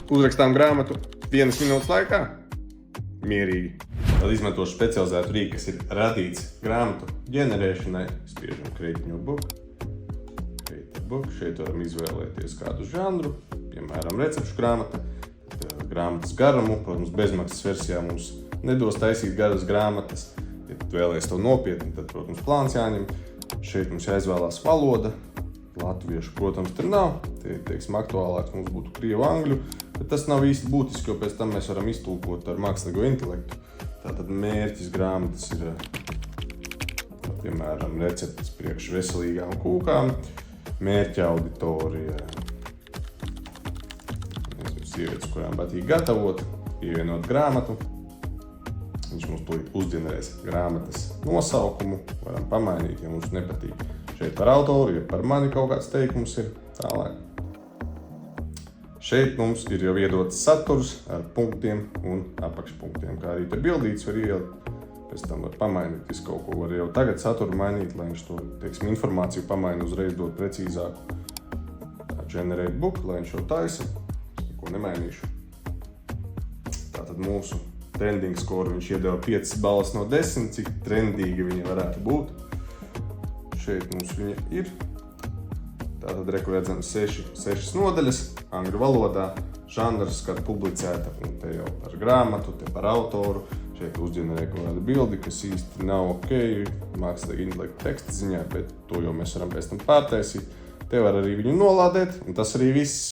Uzrakstām grāmatu 1 minūtes laikā. Mierīgi. Tad izmantošu specializētu rīku, kas ir radīts grāmatu ģenerēšanai. Spiežam Create New Book. Create a Book. Šeit varam izvēlēties kādu žanru, piemēram, recepšu grāmata. Grāmatas garumu, protams, bezmaksas versijā mums nedos taisīt garas grāmatas. Ja vēlēs to nopietni, tad, protams, plāns jāņem. Šeit mums jāizvēlās valoda. Latviešu, protams, tur nav. Tie, teiksim, aktuālāks mums būtu krievu, angļu, bet tas nav īsti būtiski, jo pēc tam mēs varam iztulkot ar mākslīgo intelektu. Tātad mērķis grāmatas ir, piemēram, receptes priekš veselīgām kūkām, mērķa auditorija, sievietes, kurām patīk gatavot, pievienot grāmatu. Viņš mums tūlīt uzģenerēs grāmatas nosaukumu, varam pamainīt, ja mums nepatīk. Šeit par autoru, ja par mani kaut kāds teikums ir tālāk. Šeit mums ir jau iedots saturs ar punktiem un apakšpunktiem, kā arī te bildīts var ielikt. Pēc tam var pamainīt, visu kaut ko var jau tagad saturu mainīt, lai viņš to, teiksim, informāciju pamaina uzreiz dot precīzāku. Generate book, lai viņš jau taisa, neko nemainīšu. Tātad mūsu trending score viņš iedeva 5 balvas no 10, cik trendīgi viņa varētu būt. Šeit mums viņa ir. Tātad redzam 6 nodaļas angļu valodā, žanrs, kad publicēta, un te jau par grāmatu, te par autoru. Šeit uzģenerē kaut kādu bildi, kas īsti nav ok, mākslīgi intelekta teksta ziņā, bet to jau mēs varam pēc tam pārtaisīt. Te var arī viņu nolādēt, un tas arī viss.